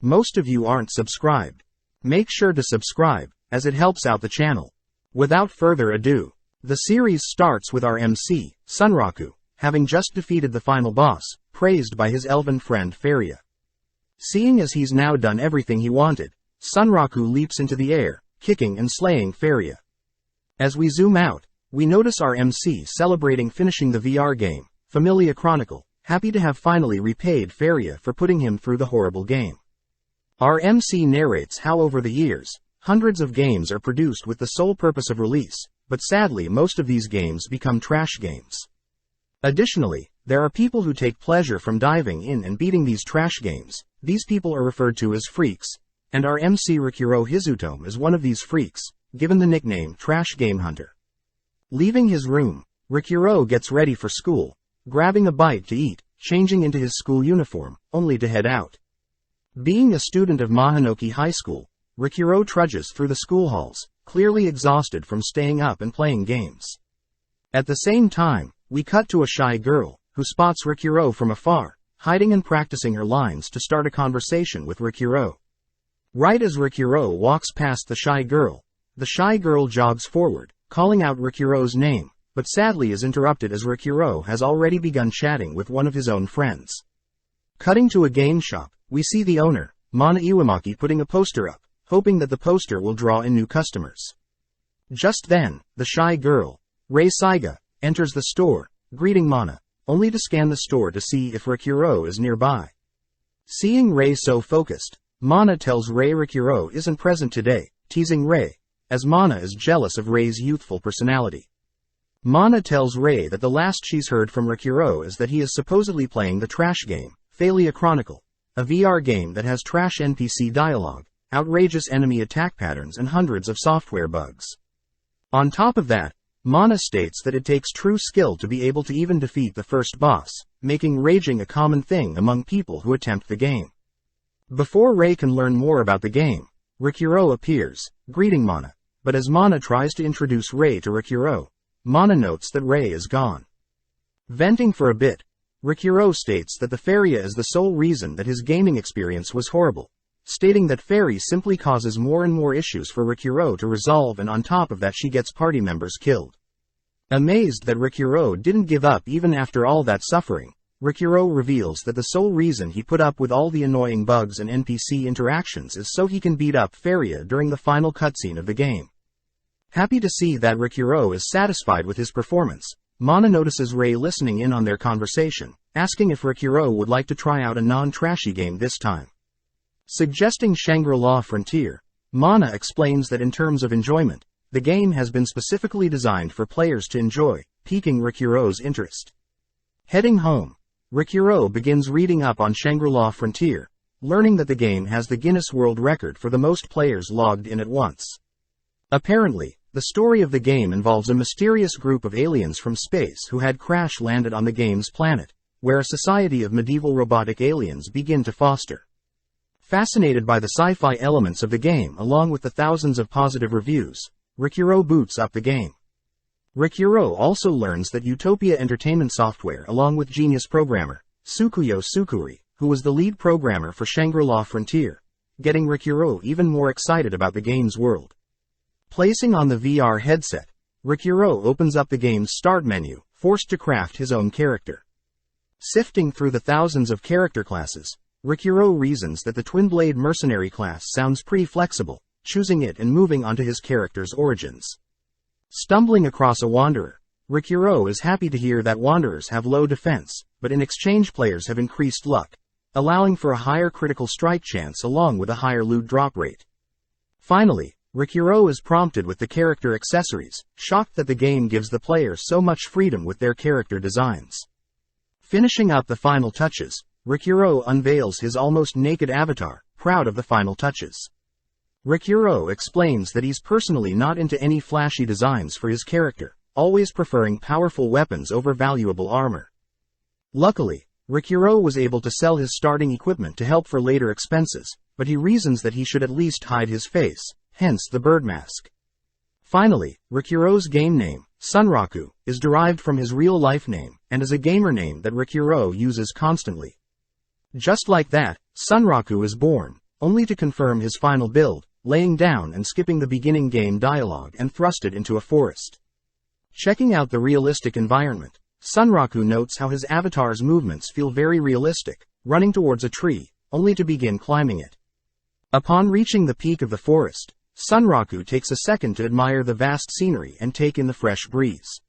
Most of you aren't subscribed. Make sure to subscribe, as it helps out the channel. Without further ado, the series starts with our MC, Sunraku, having just defeated the final boss, praised by his elven friend Faria. Seeing as he's now done everything he wanted, Sunraku leaps into the air, kicking and slaying Faria. As we zoom out, we notice our MC celebrating finishing the VR game, Familia Chronicle, happy to have finally repaid Faria for putting him through the horrible game. Our MC narrates how over the years, hundreds of games are produced with the sole purpose of release, but sadly most of these games become trash games. Additionally, there are people who take pleasure from diving in and beating these trash games. These people are referred to as freaks, and our MC Rikuro Hizutome is one of these freaks, given the nickname Trash Game Hunter. Leaving his room, Rikuro gets ready for school, grabbing a bite to eat, changing into his school uniform, only to head out. Being a student of Mahanoki High School, Rikuro trudges through the school halls, clearly exhausted from staying up and playing games. At the same time, we cut to a shy girl, who spots Rikuro from afar, hiding and practicing her lines to start a conversation with Rikuro. Right as Rikuro walks past the shy girl jogs forward, calling out Rikuro's name, but sadly is interrupted as Rikuro has already begun chatting with one of his own friends. Cutting to a game shop, we see the owner, Mana Iwamaki, putting a poster up, hoping that the poster will draw in new customers. Just then, the shy girl, Rei Saiga, enters the store, greeting Mana, only to scan the store to see if Rikuro is nearby. Seeing Rei so focused, Mana tells Rei Rikuro isn't present today, teasing Rei, as Mana is jealous of Rei's youthful personality. Mana tells Rei that the last she's heard from Rikuro is that he is supposedly playing the trash game, Familia Chronicle, a VR game that has trash NPC dialogue, outrageous enemy attack patterns and hundreds of software bugs. On top of that, Mana states that it takes true skill to be able to even defeat the first boss, making raging a common thing among people who attempt the game. Before Rei can learn more about the game, Rikuro appears, greeting Mana, but as Mana tries to introduce Rei to Rikuro, Mana notes that Rei is gone. Venting for a bit, Rikuro states that the Faria is the sole reason that his gaming experience was horrible, stating that Fairy simply causes more and more issues for Rikuro to resolve, and on top of that she gets party members killed. Amazed that Rikuro didn't give up even after all that suffering, Rikuro reveals that the sole reason he put up with all the annoying bugs and NPC interactions is so he can beat up Faria during the final cutscene of the game. Happy to see that Rikuro is satisfied with his performance, Mana notices Rei listening in on their conversation, asking if Rikuro would like to try out a non-trashy game this time. Suggesting Shangri-La Frontier, Mana explains that in terms of enjoyment, the game has been specifically designed for players to enjoy, piquing Rikuro's interest. Heading home, Rikuro begins reading up on Shangri-La Frontier, learning that the game has the Guinness World Record for the most players logged in at once. Apparently, the story of the game involves a mysterious group of aliens from space who had crash-landed on the game's planet, where a society of medieval robotic aliens begin to foster. Fascinated by the sci-fi elements of the game along with the thousands of positive reviews, Rikuro boots up the game. Rikuro also learns that Utopia Entertainment Software, along with genius programmer, Tsukuyo Tsukuri, who was the lead programmer for Shangri-La Frontier, getting Rikuro even more excited about the game's world. Placing on the VR headset, Rikuro opens up the game's start menu, forced to craft his own character. Sifting through the thousands of character classes, Rikuro reasons that the Twin Blade Mercenary class sounds pretty flexible, choosing it and moving on to his character's origins. Stumbling across a Wanderer, Rikuro is happy to hear that Wanderers have low defense, but in exchange players have increased luck, allowing for a higher critical strike chance along with a higher loot drop rate. Finally, Rikuro is prompted with the character accessories, shocked that the game gives the player so much freedom with their character designs. Finishing up the final touches, Rikuro unveils his almost naked avatar, proud of the final touches. Rikuro explains that he's personally not into any flashy designs for his character, always preferring powerful weapons over valuable armor. Luckily, Rikuro was able to sell his starting equipment to help for later expenses, but he reasons that he should at least hide his face, hence the bird mask. Finally, Rikuro's game name, Sunraku, is derived from his real-life name, and is a gamer name that Rikuro uses constantly. Just like that, Sunraku is born, only to confirm his final build, laying down and skipping the beginning game dialogue and thrust it into a forest. Checking out the realistic environment, Sunraku notes how his avatar's movements feel very realistic, running towards a tree, only to begin climbing it. Upon reaching the peak of the forest, Sunraku takes a second to admire the vast scenery and take in the fresh breeze.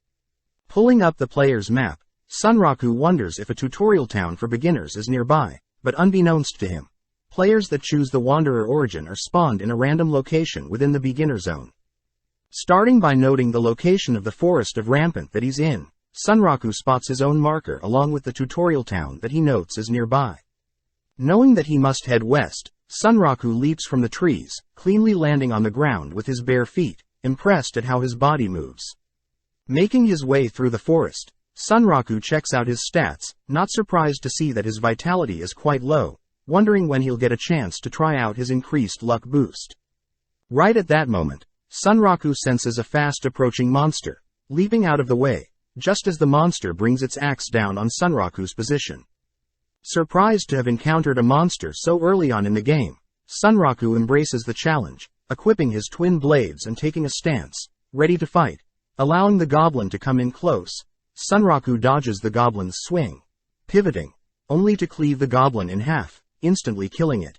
Pulling up the player's map, Sunraku wonders if a tutorial town for beginners is nearby, but unbeknownst to him, players that choose the Wanderer origin are spawned in a random location within the beginner zone. Starting by noting the location of the forest of Rampant that he's in, Sunraku spots his own marker along with the tutorial town that he notes is nearby. Knowing that he must head west, Sunraku leaps from the trees, cleanly landing on the ground with his bare feet, impressed at how his body moves. Making his way through the forest, Sunraku checks out his stats, not surprised to see that his vitality is quite low, wondering when he'll get a chance to try out his increased luck boost. Right at that moment, Sunraku senses a fast approaching monster, leaping out of the way, just as the monster brings its axe down on Sunraku's position. Surprised to have encountered a monster so early on in the game, Sunraku embraces the challenge, equipping his twin blades and taking a stance, ready to fight. Allowing the goblin to come in close, Sunraku dodges the goblin's swing, pivoting, only to cleave the goblin in half, instantly killing it.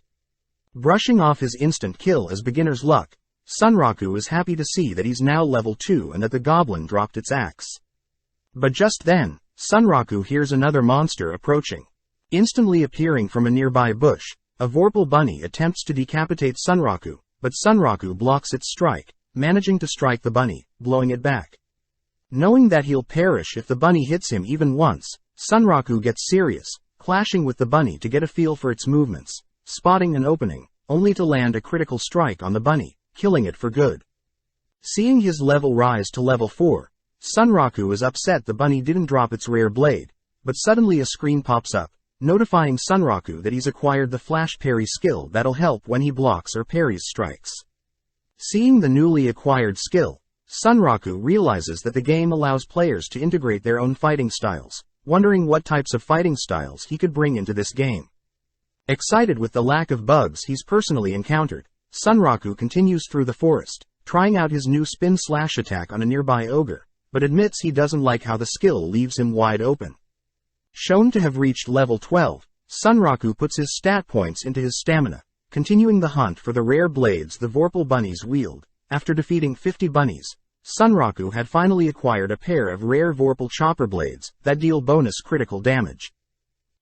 Brushing off his instant kill as beginner's luck, Sunraku is happy to see that he's now level 2 and that the goblin dropped its axe. But just then, Sunraku hears another monster approaching. Instantly appearing from a nearby bush, a Vorpal bunny attempts to decapitate Sunraku, but Sunraku blocks its strike, managing to strike the bunny, blowing it back. Knowing that he'll perish if the bunny hits him even once, Sunraku gets serious, clashing with the bunny to get a feel for its movements, spotting an opening, only to land a critical strike on the bunny, killing it for good. Seeing his level rise to level 4, Sunraku is upset the bunny didn't drop its rare blade, but suddenly a screen pops up, notifying Sunraku that he's acquired the flash parry skill that'll help when he blocks or parries strikes. Seeing the newly acquired skill, Sunraku realizes that the game allows players to integrate their own fighting styles, wondering what types of fighting styles he could bring into this game. Excited with the lack of bugs he's personally encountered, Sunraku continues through the forest, trying out his new spin-slash attack on a nearby ogre, but admits he doesn't like how the skill leaves him wide open. Shown to have reached level 12, Sunraku puts his stat points into his stamina, continuing the hunt for the rare blades the Vorpal bunnies wield. After defeating 50 bunnies, Sunraku had finally acquired a pair of rare Vorpal chopper blades that deal bonus critical damage.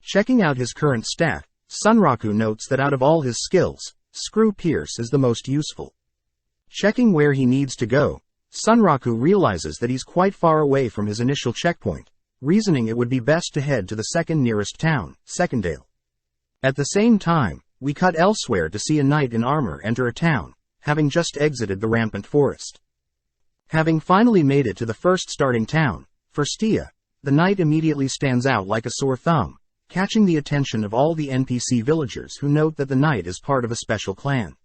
Checking out his current stat, Sunraku notes that out of all his skills, Screw Pierce is the most useful. Checking where he needs to go, Sunraku realizes that he's quite far away from his initial checkpoint, reasoning it would be best to head to the second nearest town, Secondale. At the same time, we cut elsewhere to see a knight in armor enter a town, having just exited the Rampant Forest. Having finally made it to the first starting town, Firstia, the knight immediately stands out like a sore thumb, catching the attention of all the NPC villagers who note that the knight is part of a special clan.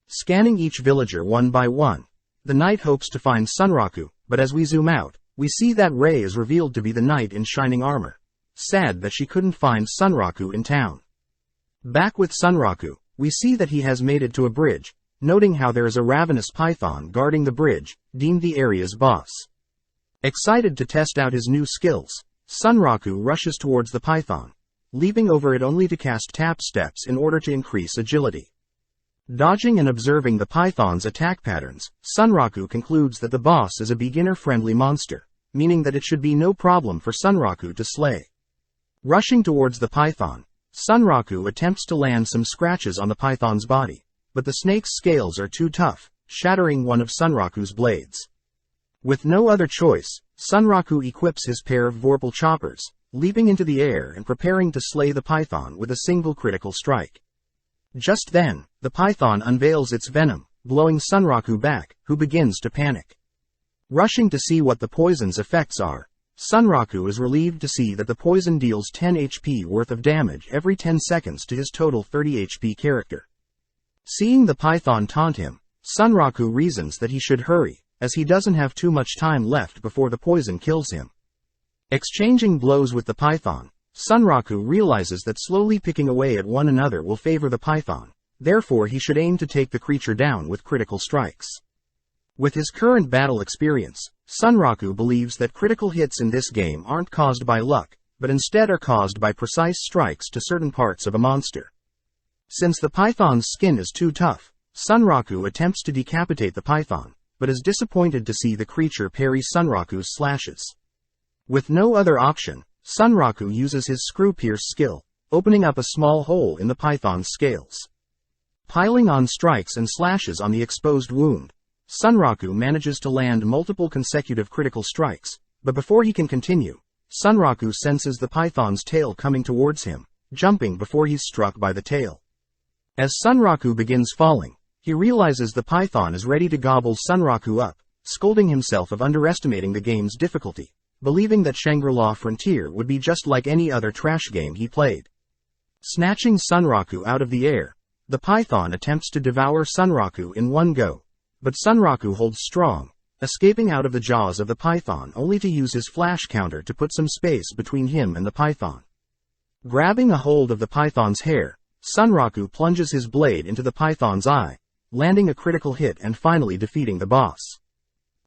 Scanning each villager one by one, the knight hopes to find Sunraku, but as we zoom out, we see that Rei is revealed to be the knight in shining armor. Sad that she couldn't find Sunraku in town. Back with Sunraku, we see that he has made it to a bridge, noting how there is a ravenous python guarding the bridge, deemed the area's boss. Excited to test out his new skills, Sunraku rushes towards the python, leaping over it only to cast tap steps in order to increase agility. Dodging and observing the python's attack patterns, Sunraku concludes that the boss is a beginner-friendly monster, meaning that it should be no problem for Sunraku to slay. Rushing towards the python, Sunraku attempts to land some scratches on the python's body, but the snake's scales are too tough, shattering one of Sunraku's blades. With no other choice, Sunraku equips his pair of Vorpal choppers, leaping into the air and preparing to slay the python with a single critical strike. Just then, the python unveils its venom, blowing Sunraku back, who begins to panic. Rushing to see what the poison's effects are, Sunraku is relieved to see that the poison deals 10 HP worth of damage every 10 seconds to his total 30 HP character. Seeing the python taunt him, Sunraku reasons that he should hurry, as he doesn't have too much time left before the poison kills him. Exchanging blows with the python, Sunraku realizes that slowly picking away at one another will favor the python, Therefore he should aim to take the creature down with critical strikes. With his current battle experience, Sunraku believes that critical hits in this game aren't caused by luck, but instead are caused by precise strikes to certain parts of a monster. Since the python's skin is too tough, Sunraku attempts to decapitate the python, but is disappointed to see the creature parry Sunraku's slashes. With no other option, Sunraku uses his screw-pierce skill, opening up a small hole in the python's scales. Piling on strikes and slashes on the exposed wound, Sunraku manages to land multiple consecutive critical strikes, but before he can continue, Sunraku senses the python's tail coming towards him, jumping before he's struck by the tail. As Sunraku begins falling, he realizes the python is ready to gobble Sunraku up, scolding himself of underestimating the game's difficulty, believing that Shangri-La Frontier would be just like any other trash game he played. Snatching Sunraku out of the air, the python attempts to devour Sunraku in one go, but Sunraku holds strong, escaping out of the jaws of the python only to use his flash counter to put some space between him and the python. Grabbing a hold of the python's hair, Sunraku plunges his blade into the python's eye, landing a critical hit and finally defeating the boss.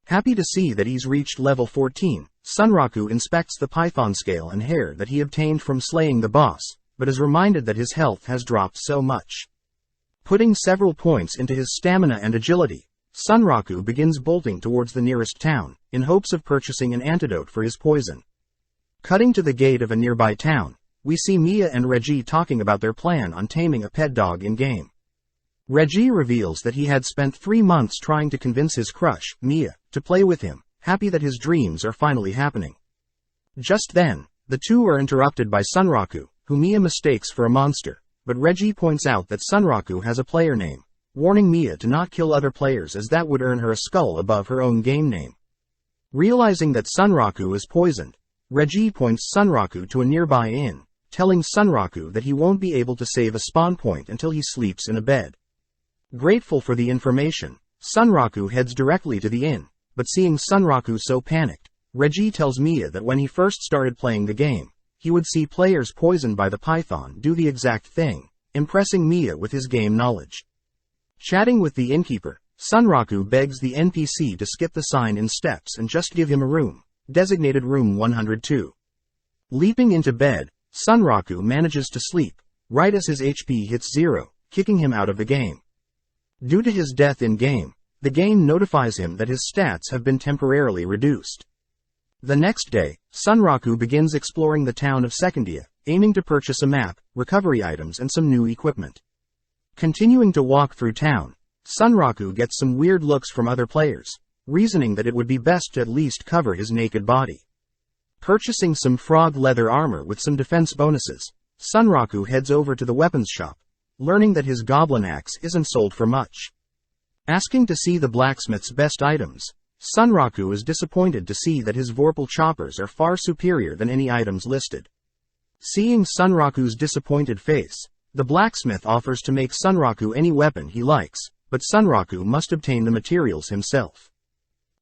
Happy to see that he's reached level 14, Sunraku inspects the python scale and hair that he obtained from slaying the boss, but is reminded that his health has dropped so much. Putting several points into his stamina and agility, Sunraku begins bolting towards the nearest town, in hopes of purchasing an antidote for his poison. Cutting to the gate of a nearby town, we see Mia and Reggie talking about their plan on taming a pet dog in-game. Reggie reveals that he had spent 3 months trying to convince his crush, Mia, to play with him, happy that his dreams are finally happening. Just then, the two are interrupted by Sunraku, who Mia mistakes for a monster, but Reggie points out that Sunraku has a player name, warning Mia to not kill other players as that would earn her a skull above her own game name. Realizing that Sunraku is poisoned, Reggie points Sunraku to a nearby inn, telling Sunraku that he won't be able to save a spawn point until he sleeps in a bed. Grateful for the information, Sunraku heads directly to the inn, but seeing Sunraku so panicked, Reggie tells Mia that when he first started playing the game, he would see players poisoned by the python do the exact thing, impressing Mia with his game knowledge. Chatting with the innkeeper, Sunraku begs the NPC to skip the sign in steps and just give him a room, designated room 102. Leaping into bed, Sunraku manages to sleep, right as his HP hits 0, kicking him out of the game. Due to his death in-game, the game notifies him that his stats have been temporarily reduced. The next day, Sunraku begins exploring the town of Secondia, aiming to purchase a map, recovery items and some new equipment. Continuing to walk through town, Sunraku gets some weird looks from other players, reasoning that it would be best to at least cover his naked body. Purchasing some frog leather armor with some defense bonuses, Sunraku heads over to the weapons shop, learning that his goblin axe isn't sold for much. Asking to see the blacksmith's best items, Sunraku is disappointed to see that his Vorpal choppers are far superior than any items listed. Seeing Sunraku's disappointed face, the blacksmith offers to make Sunraku any weapon he likes, but Sunraku must obtain the materials himself.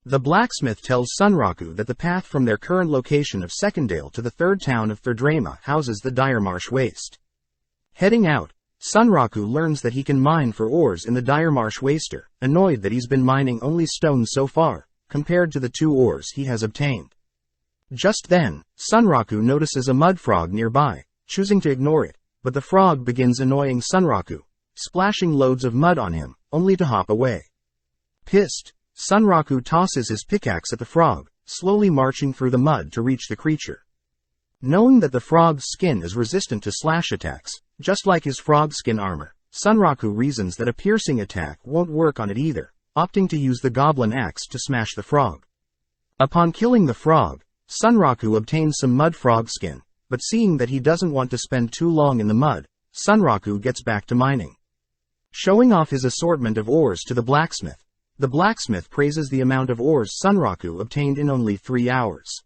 The blacksmith tells Sunraku that the path from their current location of Secondale to the third town of Thirdrama houses the Dire Marsh Waste. Heading out, Sunraku learns that he can mine for ores in the Dire Marsh Waster, annoyed that he's been mining only stone so far, compared to the 2 ores he has obtained. Just then, Sunraku notices a mud frog nearby, choosing to ignore it, but the frog begins annoying Sunraku, splashing loads of mud on him, only to hop away. Pissed, Sunraku tosses his pickaxe at the frog, slowly marching through the mud to reach the creature. Knowing that the frog's skin is resistant to slash attacks, just like his frog skin armor, Sunraku reasons that a piercing attack won't work on it either, opting to use the goblin axe to smash the frog. Upon killing the frog, Sunraku obtains some mud frog skin, but seeing that he doesn't want to spend too long in the mud, Sunraku gets back to mining. Showing off his assortment of ores to the blacksmith praises the amount of ores Sunraku obtained in only 3 hours.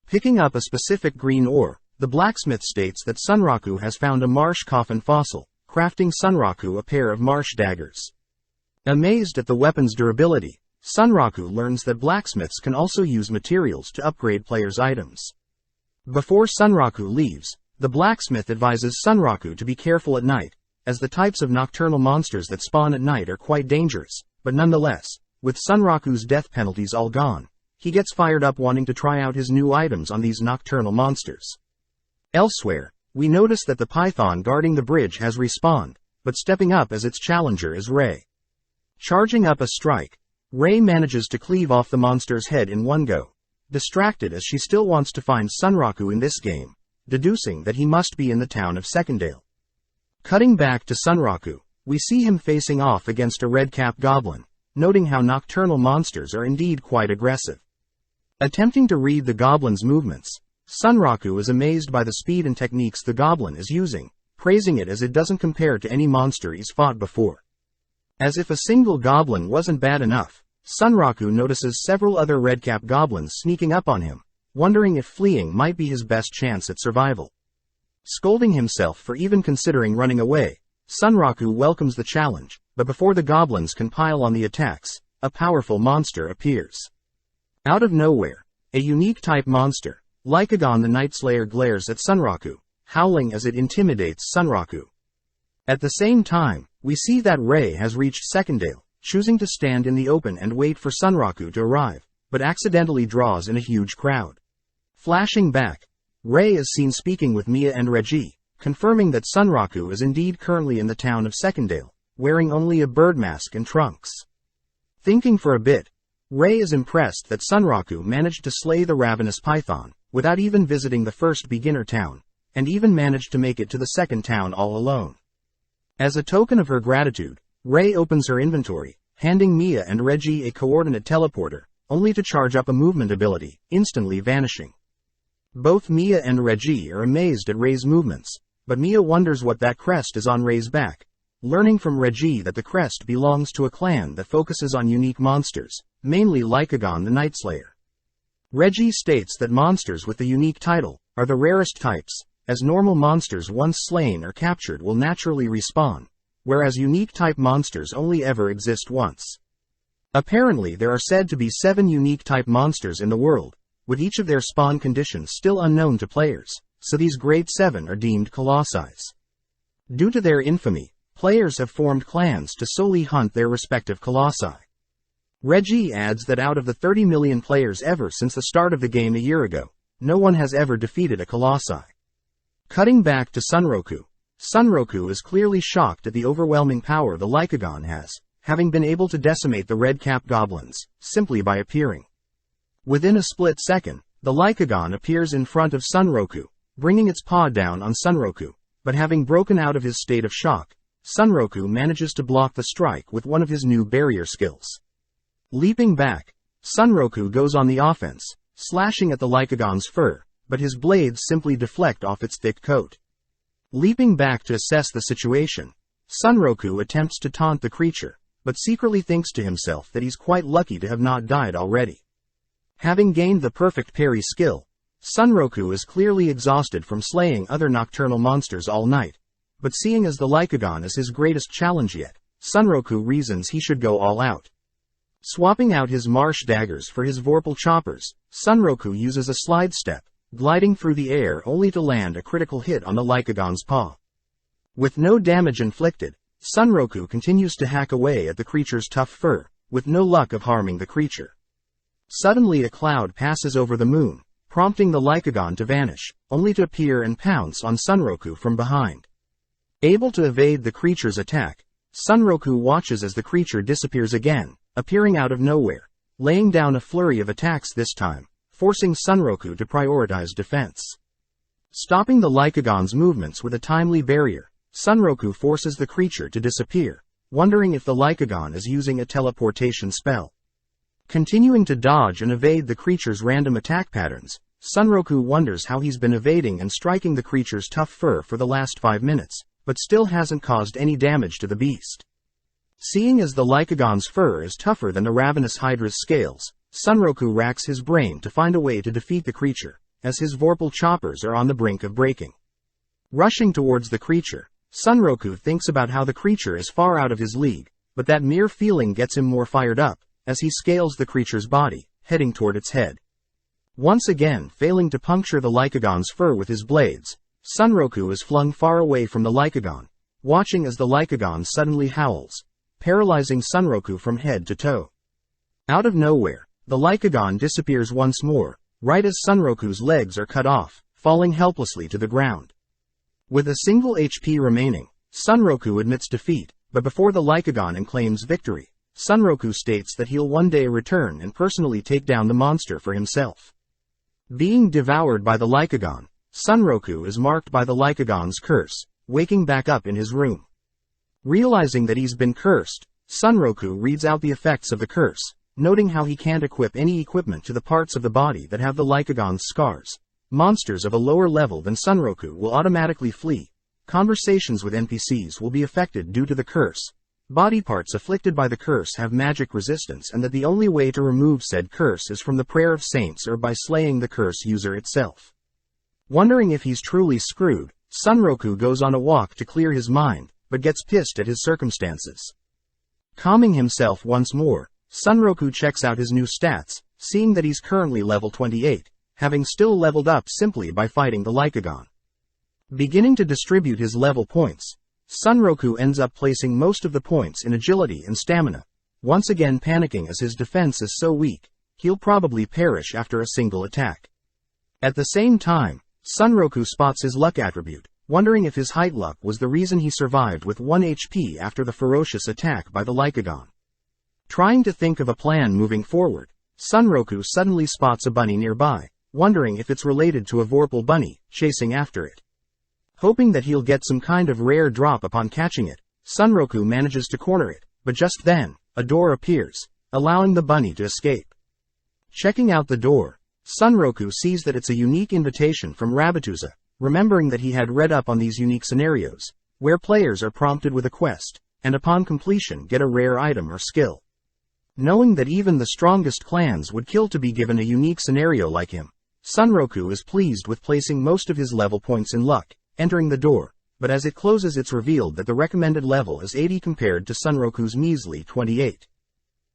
Picking up a specific green ore, the blacksmith states that Sunraku has found a marsh coffin fossil, crafting Sunraku a pair of marsh daggers. Amazed at the weapon's durability, Sunraku learns that blacksmiths can also use materials to upgrade players' items. Before Sunraku leaves, the blacksmith advises Sunraku to be careful at night, as the types of nocturnal monsters that spawn at night are quite dangerous, but nonetheless, with Sunraku's death penalties all gone, he gets fired up wanting to try out his new items on these nocturnal monsters. Elsewhere, we notice that the python guarding the bridge has respawned, but stepping up as its challenger is Rei. Charging up a strike, Rei manages to cleave off the monster's head in one go, distracted as she still wants to find Sunraku in this game, deducing that he must be in the town of Secondale. Cutting back to Sunraku, we see him facing off against a red-cap goblin, noting how nocturnal monsters are indeed quite aggressive. Attempting to read the goblin's movements, Sunraku is amazed by the speed and techniques the goblin is using, praising it as it doesn't compare to any monster he's fought before. As if a single goblin wasn't bad enough, Sunraku notices several other red-cap goblins sneaking up on him, wondering if fleeing might be his best chance at survival. Scolding himself for even considering running away, Sunraku welcomes the challenge, but before the goblins can pile on the attacks, a powerful monster appears. Out of nowhere, a unique type monster, Lycagon the Night Slayer, glares at Sunraku, howling as it intimidates Sunraku. At the same time, we see that Rei has reached Secondale, choosing to stand in the open and wait for Sunraku to arrive, but accidentally draws in a huge crowd. Flashing back, Rei is seen speaking with Mia and Reggie, confirming that Sunraku is indeed currently in the town of Secondale, wearing only a bird mask and trunks. Thinking for a bit, Rei is impressed that Sunraku managed to slay the ravenous python, without even visiting the first beginner town, and even managed to make it to the second town all alone. As a token of her gratitude, Rei opens her inventory, handing Mia and Reggie a coordinate teleporter, only to charge up a movement ability, instantly vanishing. Both Mia and Reggie are amazed at Rei's movements, but Mia wonders what that crest is on Rei's back, learning from Reggie that the crest belongs to a clan that focuses on unique monsters, mainly Lycagon the Night Slayer. Reggie states that monsters with the unique title are the rarest types, as normal monsters once slain or captured will naturally respawn, whereas unique type monsters only ever exist once. Apparently there are said to be 7 unique type monsters in the world, with each of their spawn conditions still unknown to players, so these Grade 7 are deemed colossi. Due to their infamy, players have formed clans to solely hunt their respective colossi. Reggie adds that out of the 30 million players ever since the start of the game a year ago, no one has ever defeated a colossi. Cutting back to Sunraku, Sunraku is clearly shocked at the overwhelming power the Lycagon has, having been able to decimate the red-cap goblins, simply by appearing. Within a split second, the Lycagon appears in front of Sunraku, bringing its paw down on Sunraku, but having broken out of his state of shock, Sunraku manages to block the strike with one of his new barrier skills. Leaping back, Sunraku goes on the offense, slashing at the Lycagon's fur, but his blades simply deflect off its thick coat. Leaping back to assess the situation, Sunraku attempts to taunt the creature, but secretly thinks to himself that he's quite lucky to have not died already. Having gained the perfect parry skill, Sunraku is clearly exhausted from slaying other nocturnal monsters all night, but seeing as the Lycagon is his greatest challenge yet, Sunraku reasons he should go all out. Swapping out his marsh daggers for his vorpal choppers, Sunraku uses a slide step, gliding through the air only to land a critical hit on the Lycagon's paw. With no damage inflicted, Sunraku continues to hack away at the creature's tough fur, with no luck of harming the creature. Suddenly a cloud passes over the moon, prompting the Lycagon to vanish, only to appear and pounce on Sunraku from behind. Able to evade the creature's attack, Sunraku watches as the creature disappears again, appearing out of nowhere, laying down a flurry of attacks this time, forcing Sunraku to prioritize defense. Stopping the Lycagon's movements with a timely barrier, Sunraku forces the creature to disappear, wondering if the Lycagon is using a teleportation spell. Continuing to dodge and evade the creature's random attack patterns, Sunraku wonders how he's been evading and striking the creature's tough fur for the last 5 minutes, but still hasn't caused any damage to the beast. Seeing as the Lycagon's fur is tougher than the ravenous hydra's scales, Sunraku racks his brain to find a way to defeat the creature, as his vorpal choppers are on the brink of breaking. Rushing towards the creature, Sunraku thinks about how the creature is far out of his league, but that mere feeling gets him more fired up, as he scales the creature's body, heading toward its head. Once again failing to puncture the Lycagon's fur with his blades, Sunraku is flung far away from the Lycagon, watching as the Lycagon suddenly howls, paralyzing Sunroku from head to toe. Out of nowhere, the Lycagon disappears once more, right as Sunroku's legs are cut off, falling helplessly to the ground. With a single HP remaining, Sunroku admits defeat, but before the Lycagon claims victory, Sunroku states that he'll one day return and personally take down the monster for himself. Being devoured by the Lycagon, Sunroku is marked by the Lycagon's curse, waking back up in his room. Realizing that he's been cursed, Sunroku reads out the effects of the curse, noting how he can't equip any equipment to the parts of the body that have the Lycagon's scars. Monsters of a lower level than Sunroku will automatically flee. Conversations with NPCs will be affected due to the curse. Body parts afflicted by the curse have magic resistance, and that the only way to remove said curse is from the prayer of saints or by slaying the curse user itself. Wondering if he's truly screwed, Sunroku goes on a walk to clear his mind, but gets pissed at his circumstances. Calming himself once more, Sunroku checks out his new stats, seeing that he's currently level 28, having still leveled up simply by fighting the Lycagon. Beginning to distribute his level points, Sunroku ends up placing most of the points in agility and stamina, once again panicking as his defense is so weak, he'll probably perish after a single attack. At the same time, Sunroku spots his luck attribute, wondering if his height luck was the reason he survived with 1 HP after the ferocious attack by the Lycagon. Trying to think of a plan moving forward, Sunroku suddenly spots a bunny nearby, wondering if it's related to a Vorpal bunny, chasing after it. Hoping that he'll get some kind of rare drop upon catching it, Sunroku manages to corner it, but just then, a door appears, allowing the bunny to escape. Checking out the door, Sunroku sees that it's a unique invitation from Rabbituza, remembering that he had read up on these unique scenarios, where players are prompted with a quest, and upon completion get a rare item or skill. Knowing that even the strongest clans would kill to be given a unique scenario like him, Sunroku is pleased with placing most of his level points in luck, entering the door, but as it closes it's revealed that the recommended level is 80 compared to Sunroku's measly 28.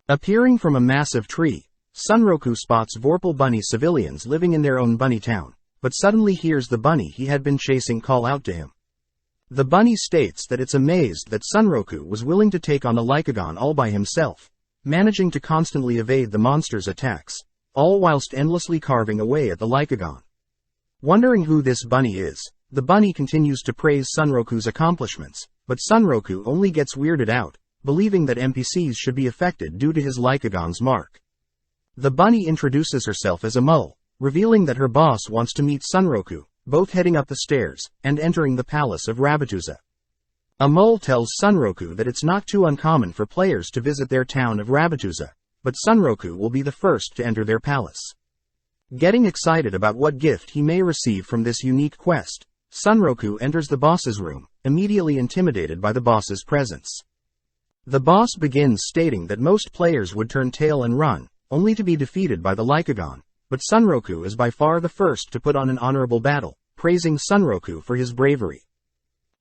Appearing from a massive tree, Sunroku spots Vorpal bunny civilians living in their own bunny town, but suddenly hears the bunny he had been chasing call out to him. The bunny states that it's amazed that Sunroku was willing to take on the Lycagon all by himself, managing to constantly evade the monster's attacks, all whilst endlessly carving away at the Lycagon. Wondering who this bunny is, the bunny continues to praise Sunroku's accomplishments, but Sunroku only gets weirded out, believing that NPCs should be affected due to his Lycagon's mark. The bunny introduces herself as a mole, revealing that her boss wants to meet Sunroku, both heading up the stairs and entering the palace of Rabbituza. A mole tells Sunroku that it's not too uncommon for players to visit their town of Rabbituza, but Sunroku will be the first to enter their palace. Getting excited about what gift he may receive from this unique quest, Sunroku enters the boss's room, immediately intimidated by the boss's presence. The boss begins stating that most players would turn tail and run, only to be defeated by the Lycagon, but Sunroku is by far the first to put on an honorable battle, praising Sunroku for his bravery.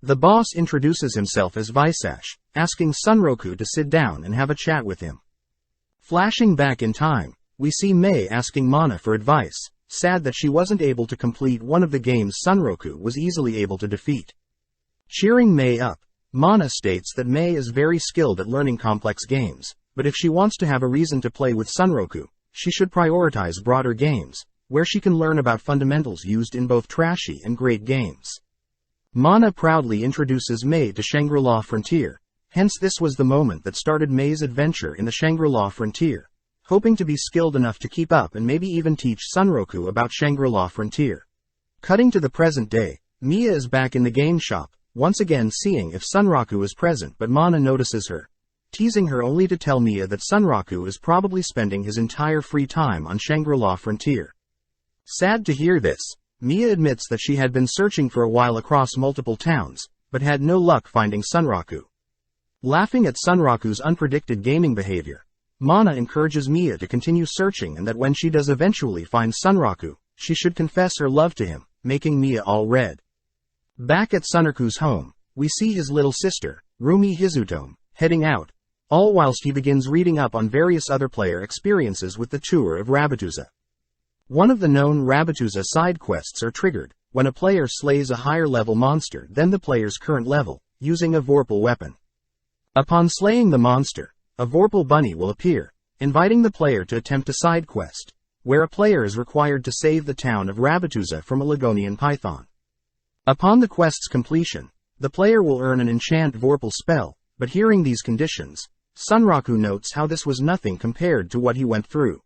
The boss introduces himself as Visash, asking Sunroku to sit down and have a chat with him. Flashing back in time, we see Mei asking Mana for advice, sad that she wasn't able to complete one of the games Sunroku was easily able to defeat. Cheering Mei up, Mana states that Mei is very skilled at learning complex games, but if she wants to have a reason to play with Sunroku, she should prioritize broader games, where she can learn about fundamentals used in both trashy and great games. Mana proudly introduces Mei to Shangri-La Frontier, hence this was the moment that started Mei's adventure in the Shangri-La Frontier, hoping to be skilled enough to keep up and maybe even teach Sunroku about Shangri-La Frontier. Cutting to the present day, Mia is back in the game shop, once again seeing if Sunroku is present, but Mana notices her, teasing her only to tell Mia that Sunroku is probably spending his entire free time on Shangri-La Frontier. Sad to hear this, Mia admits that she had been searching for a while across multiple towns, but had no luck finding Sunroku. Laughing at Sunroku's unpredicted gaming behavior, Mana encourages Mia to continue searching and that when she does eventually find Sunroku, she should confess her love to him, making Mia all red. Back at Sunroku's home, we see his little sister, Rumi Hizutome, heading out, all whilst he begins reading up on various other player experiences with the tour of Rabbituza. One of the known Rabbituza side quests are triggered when a player slays a higher level monster than the player's current level, using a Vorpal weapon. Upon slaying the monster, a Vorpal bunny will appear, inviting the player to attempt a side quest, where a player is required to save the town of Rabbituza from a Ligonian python. Upon the quest's completion, the player will earn an enchant Vorpal spell, but hearing these conditions, Sunraku notes how this was nothing compared to what he went through.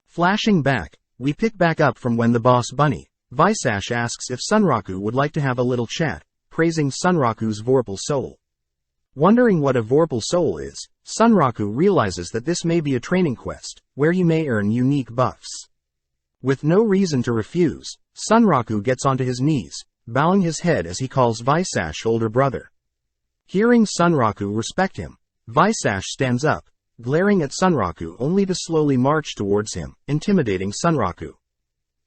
Flashing back, we pick back up from when the boss bunny, Visash, asks if Sunraku would like to have a little chat, praising Sunraku's Vorpal soul. Wondering what a Vorpal soul is, Sunraku realizes that this may be a training quest, where he may earn unique buffs. With no reason to refuse, Sunraku gets onto his knees, bowing his head as he calls Visash older brother. Hearing Sunraku respect him, Visash stands up, glaring at Sunraku only to slowly march towards him, intimidating Sunraku.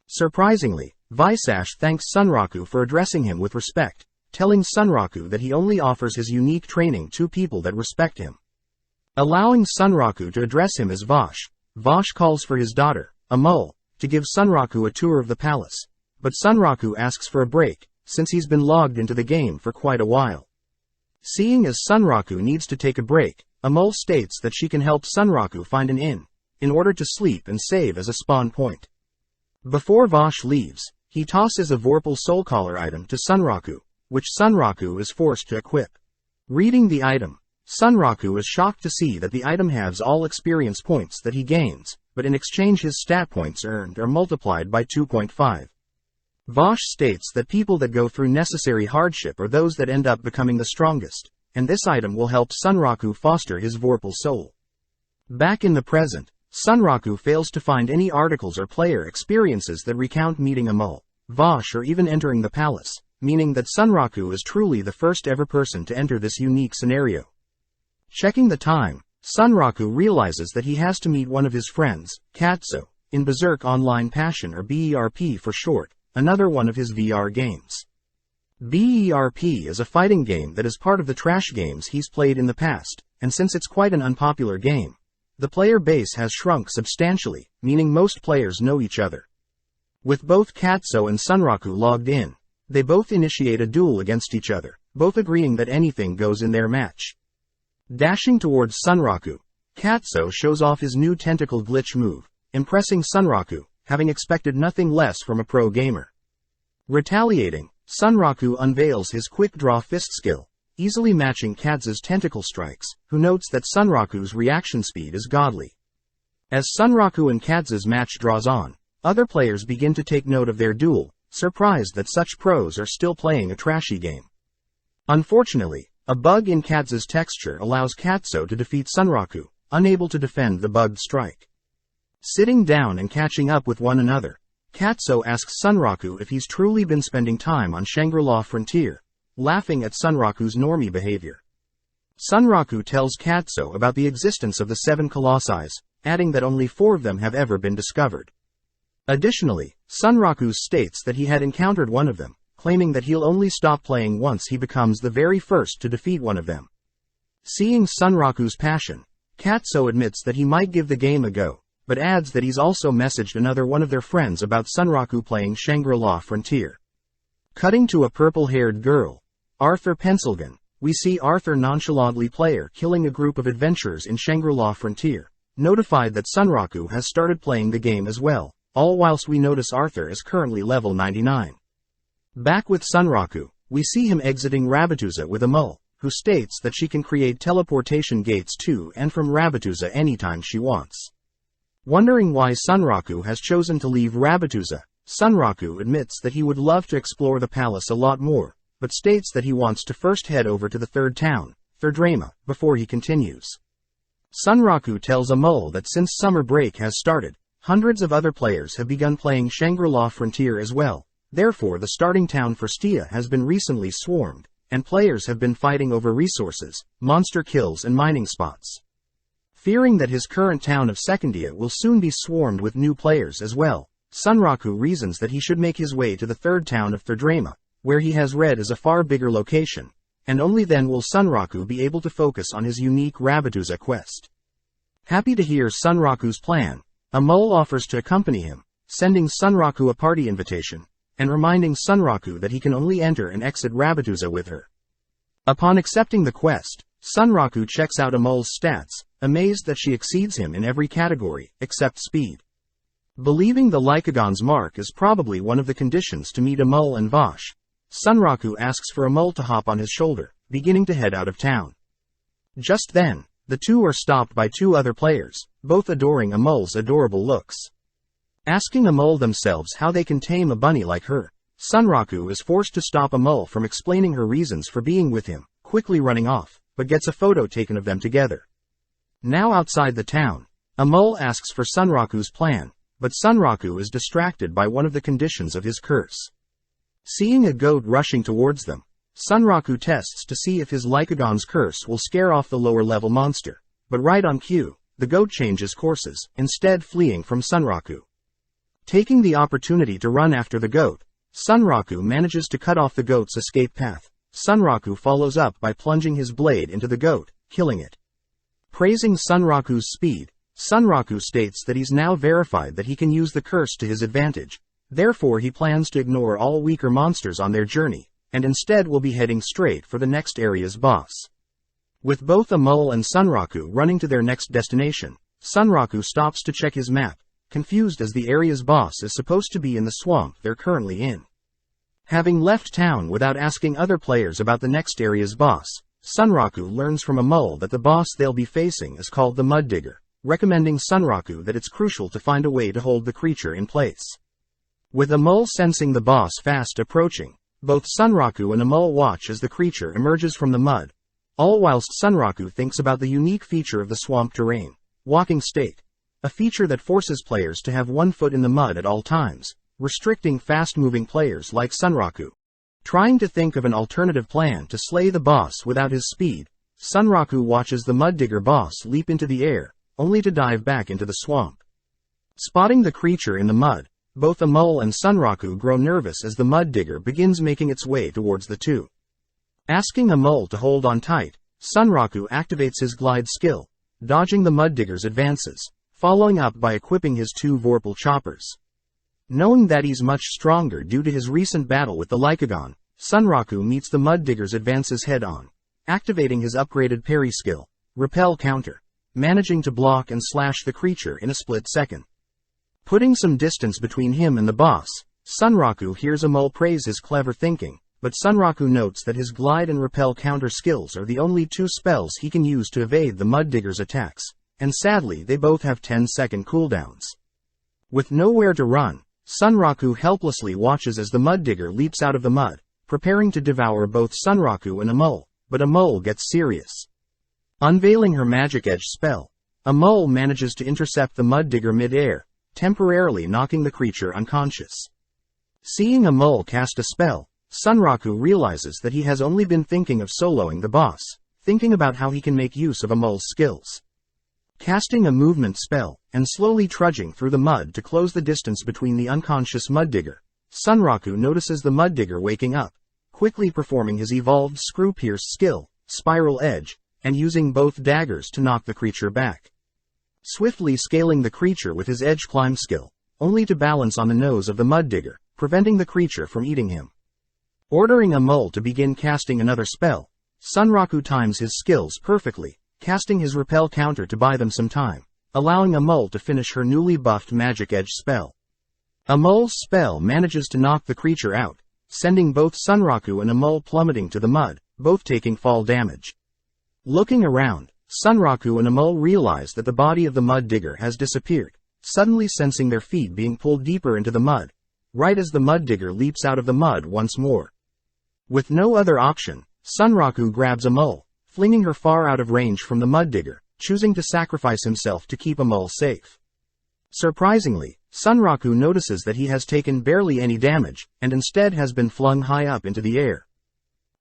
Surprisingly, Visash thanks Sunraku for addressing him with respect, telling Sunraku that he only offers his unique training to people that respect him. Allowing Sunraku to address him as Vosh, Vosh calls for his daughter, Amul, to give Sunraku a tour of the palace, but Sunraku asks for a break, since he's been logged into the game for quite a while. Seeing as Sunraku needs to take a break, Amul states that she can help Sunraku find an inn, in order to sleep and save as a spawn point. Before Vosh leaves, he tosses a Vorpal soul collar item to Sunraku, which Sunraku is forced to equip. Reading the item, Sunraku is shocked to see that the item halves all experience points that he gains, but in exchange his stat points earned are multiplied by 2.5. Vosh states that people that go through necessary hardship are those that end up becoming the strongest, and this item will help Sunraku foster his Vorpal soul. Back in the present, Sunraku fails to find any articles or player experiences that recount meeting Amul, Vosh, or even entering the palace, meaning that Sunraku is truly the first ever person to enter this unique scenario. Checking the time, Sunraku realizes that he has to meet one of his friends, Katsu, in Berserk Online Passion, or BERP for short, another one of his VR games. BERP is a fighting game that is part of the trash games he's played in the past, and since it's quite an unpopular game, the player base has shrunk substantially, meaning most players know each other. With both Katsu and Sunraku logged in, they both initiate a duel against each other, both agreeing that anything goes in their match. Dashing towards Sunraku, Katsu shows off his new tentacle glitch move, impressing Sunraku, having expected nothing less from a pro gamer. Retaliating, Sunraku unveils his quick draw fist skill, easily matching Katsu's tentacle strikes, who notes that Sunraku's reaction speed is godly. As Sunraku and Katsu's match draws on, other players begin to take note of their duel, surprised that such pros are still playing a trashy game. Unfortunately, a bug in Katsu's texture allows Katsu to defeat Sunraku, unable to defend the bugged strike. Sitting down and catching up with one another, Katsu asks Sunraku if he's truly been spending time on Shangri-La Frontier, laughing at Sunraku's normie behavior. Sunraku tells Katsu about the existence of the 7 colossi, adding that only 4 of them have ever been discovered. Additionally, Sunraku states that he had encountered one of them, claiming that he'll only stop playing once he becomes the very first to defeat one of them. Seeing Sunraku's passion, Katsu admits that he might give the game a go, but adds that he's also messaged another one of their friends about Sunraku playing Shangri-La Frontier. Cutting to a purple-haired girl, Arthur Pencilgun, we see Arthur nonchalantly player killing a group of adventurers in Shangri-La Frontier, notified that Sunraku has started playing the game as well, all whilst we notice Arthur is currently level 99. Back with Sunraku, we see him exiting Rabbituza with Amul, who states that she can create teleportation gates to and from Rabbituza anytime she wants. Wondering why Sunraku has chosen to leave Rabbituza, Sunraku admits that he would love to explore the palace a lot more, but states that he wants to first head over to the third town, Thirdrama, before he continues. Sunraku tells Amul that since summer break has started, hundreds of other players have begun playing Shangri-La Frontier as well, therefore the starting town for Stia has been recently swarmed, and players have been fighting over resources, monster kills and mining spots. Fearing that his current town of Secondia will soon be swarmed with new players as well, Sunraku reasons that he should make his way to the third town of Thirdrama, where he has read as a far bigger location, and only then will Sunraku be able to focus on his unique Rabbituza quest. Happy to hear Sunraku's plan, Amul offers to accompany him, sending Sunraku a party invitation, and reminding Sunraku that he can only enter and exit Rabbituza with her. Upon accepting the quest, Sunraku checks out Amol's stats, amazed that she exceeds him in every category, except speed. Believing the Lycagon's mark is probably one of the conditions to meet Amol and Vosh, Sunraku asks for Amol to hop on his shoulder, beginning to head out of town. Just then, the two are stopped by two other players, both adoring Amol's adorable looks. Asking Amol themselves how they can tame a bunny like her, Sunraku is forced to stop Amol from explaining her reasons for being with him, quickly running off, but gets a photo taken of them together. Now outside the town, Amol asks for Sunraku's plan, but Sunraku is distracted by one of the conditions of his curse. Seeing a goat rushing towards them, Sunraku tests to see if his Lycagon's curse will scare off the lower-level monster, but right on cue, the goat changes courses, instead fleeing from Sunraku. Taking the opportunity to run after the goat, Sunraku manages to cut off the goat's escape path. Sunraku follows up by plunging his blade into the goat, killing it. Praising Sunraku's speed, Sunraku states that he's now verified that he can use the curse to his advantage, therefore he plans to ignore all weaker monsters on their journey, and instead will be heading straight for the next area's boss. With both Amol and Sunraku running to their next destination, Sunraku stops to check his map, confused as the area's boss is supposed to be in the swamp they're currently in. Having left town without asking other players about the next area's boss, Sunraku learns from Amol that the boss they'll be facing is called the Mud Digger, recommending Sunraku that it's crucial to find a way to hold the creature in place. With Amol sensing the boss fast approaching, both Sunraku and Amol watch as the creature emerges from the mud, all whilst Sunraku thinks about the unique feature of the swamp terrain, walking state, a feature that forces players to have one foot in the mud at all times, restricting fast-moving players like Sunraku. Trying to think of an alternative plan to slay the boss without his speed, Sunraku watches the Mud Digger boss leap into the air, only to dive back into the swamp. Spotting the creature in the mud, both Amol and Sunraku grow nervous as the Mud Digger begins making its way towards the two. Asking Amol to hold on tight, Sunraku activates his glide skill, dodging the Mud Digger's advances, following up by equipping his two Vorpal choppers. Knowing that he's much stronger due to his recent battle with the Lycagon, Sunraku meets the Mud Digger's advances head-on, activating his upgraded parry skill, Repel Counter, managing to block and slash the creature in a split second. Putting some distance between him and the boss, Sunraku hears Amol praise his clever thinking, but Sunraku notes that his glide and repel counter skills are the only two spells he can use to evade the Mud Digger's attacks, and sadly they both have 10-second cooldowns. With nowhere to run, Sunraku helplessly watches as the Mud Digger leaps out of the mud, preparing to devour both Sunraku and Amol, but Amol gets serious. Unveiling her Magic Edge spell, Amol manages to intercept the Mud Digger mid-air, temporarily knocking the creature unconscious. Seeing Amol cast a spell, Sunraku realizes that he has only been thinking of soloing the boss, thinking about how he can make use of Amol's skills. Casting a movement spell, and slowly trudging through the mud to close the distance between the unconscious Mud Digger, Sunraku notices the Mud Digger waking up, quickly performing his evolved Screw Pierce skill, Spiral Edge, and using both daggers to knock the creature back. Swiftly scaling the creature with his Edge Climb skill, only to balance on the nose of the Mud Digger, preventing the creature from eating him. Ordering Amol to begin casting another spell, Sunraku times his skills perfectly, casting his Repel Counter to buy them some time, allowing Amol to finish her newly buffed Magic Edge spell. Amol's spell manages to knock the creature out, sending both Sunraku and Amol plummeting to the mud, both taking fall damage. Looking around, Sunraku and Amol realize that the body of the Mud Digger has disappeared, suddenly sensing their feet being pulled deeper into the mud, right as the Mud Digger leaps out of the mud once more. With no other option, Sunraku grabs Amol, flinging her far out of range from the Mud Digger, choosing to sacrifice himself to keep Amol safe. Surprisingly, Sunraku notices that he has taken barely any damage, and instead has been flung high up into the air.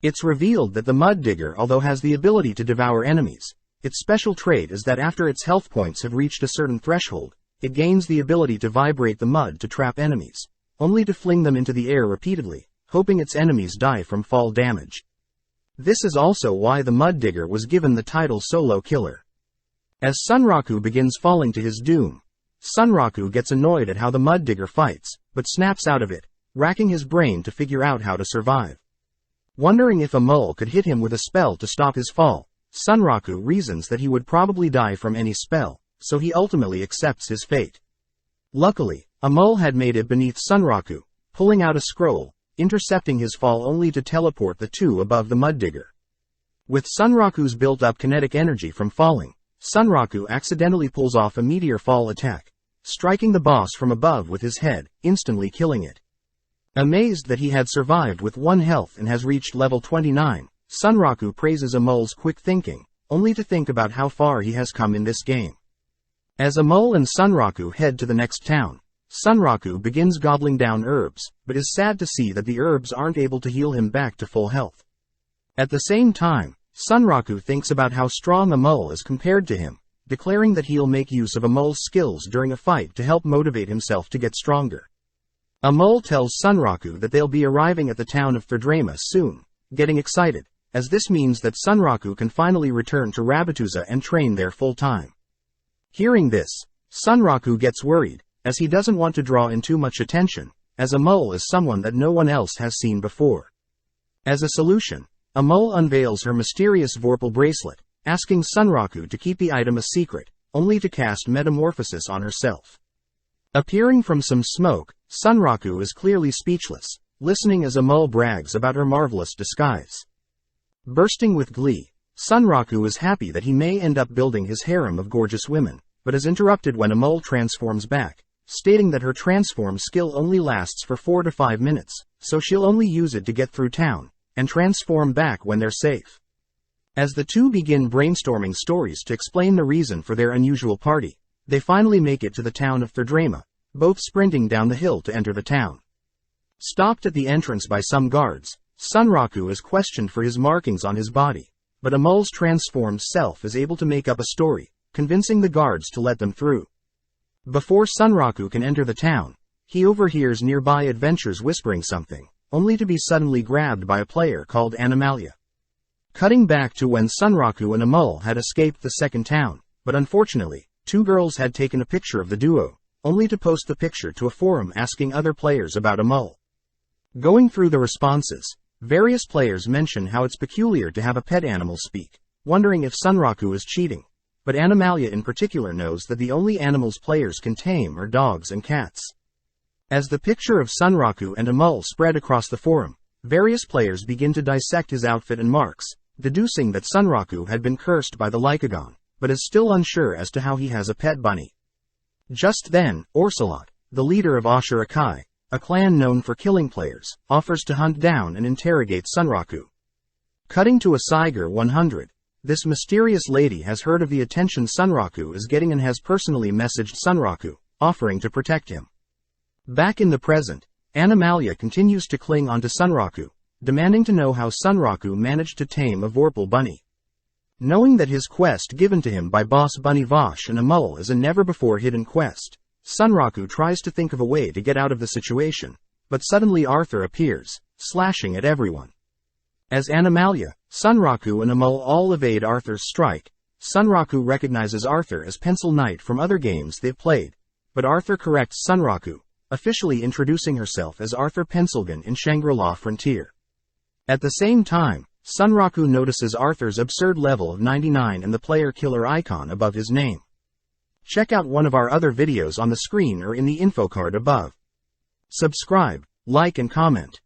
It's revealed that the Mud Digger, although has the ability to devour enemies, its special trait is that after its health points have reached a certain threshold, it gains the ability to vibrate the mud to trap enemies, only to fling them into the air repeatedly, hoping its enemies die from fall damage. This is also why the Mud Digger was given the title Solo Killer. As Sunraku begins falling to his doom, Sunraku gets annoyed at how the Mud Digger fights, but snaps out of it, racking his brain to figure out how to survive. Wondering if a mole could hit him with a spell to stop his fall, Sunraku reasons that he would probably die from any spell, so he ultimately accepts his fate. Luckily, a mole had made it beneath Sunraku, pulling out a scroll, intercepting his fall only to teleport the two above the mud digger. With Sunraku's built-up kinetic energy from falling, Sunraku accidentally pulls off a meteor fall attack, striking the boss from above with his head, instantly killing it. Amazed that he had survived with 1 health and has reached level 29, Sunraku praises a mole's quick thinking, only to think about how far he has come in this game. As a mole and Sunraku head to the next town, Sunraku begins gobbling down herbs, but is sad to see that the herbs aren't able to heal him back to full health. At the same time, Sunraku thinks about how strong a mole is compared to him, declaring that he'll make use of a mole's skills during a fight to help motivate himself to get stronger. A mole tells Sunraku that they'll be arriving at the town of Thirdrama soon, getting excited, as this means that Sunraku can finally return to Rabbituza and train there full-time. Hearing this, Sunraku gets worried, as he doesn't want to draw in too much attention, as a mole is someone that no one else has seen before. As a solution, a mole unveils her mysterious Vorpal bracelet, asking Sunraku to keep the item a secret, only to cast Metamorphosis on herself. Appearing from some smoke, Sunraku is clearly speechless, listening as a mole brags about her marvelous disguise. Bursting with glee, Sunraku is happy that he may end up building his harem of gorgeous women, but is interrupted when a mole transforms back, stating that her transform skill only lasts for 4 to 5 minutes, so she'll only use it to get through town, and transform back when they're safe. As the two begin brainstorming stories to explain the reason for their unusual party, they finally make it to the town of Thirdrama, both sprinting down the hill to enter the town. Stopped at the entrance by some guards, Sunraku is questioned for his markings on his body, but a mole's transformed self is able to make up a story, convincing the guards to let them through. Before Sunraku can enter the town, he overhears nearby adventurers whispering something, only to be suddenly grabbed by a player called Animalia. Cutting back to when Sunraku and a mole had escaped the second town, but unfortunately, 2 girls had taken a picture of the duo, only to post the picture to a forum asking other players about a mole. Going through the responses, various players mention how it's peculiar to have a pet animal speak, wondering if Sunraku is cheating, but Animalia in particular knows that the only animals players can tame are dogs and cats. As the picture of Sunraku and a mole spread across the forum, various players begin to dissect his outfit and marks, deducing that Sunraku had been cursed by the Lycagon, but is still unsure as to how he has a pet bunny. Just then, Orsalot, the leader of Ashura Kai, a clan known for killing players, offers to hunt down and interrogate Sunraku. Cutting to a Siger 100, this mysterious lady has heard of the attention Sunraku is getting and has personally messaged Sunraku, offering to protect him. Back in the present, Animalia continues to cling onto Sunraku, demanding to know how Sunraku managed to tame a Vorpal bunny. Knowing that his quest given to him by Boss Bunny Vosh and a mole is a never-before-hidden quest, Sunraku tries to think of a way to get out of the situation, but suddenly Arthur appears, slashing at everyone. As Animalia, Sunraku and a mole all evade Arthur's strike, Sunraku recognizes Arthur as Pencil Knight from other games they've played, but Arthur corrects Sunraku, officially introducing herself as Arthur Pencilgun in Shangri-La Frontier. At the same time, Sunraku notices Arthur's absurd level of 99 and the player killer icon above his name. Check out one of our other videos on the screen or in the info card above. Subscribe, like and comment.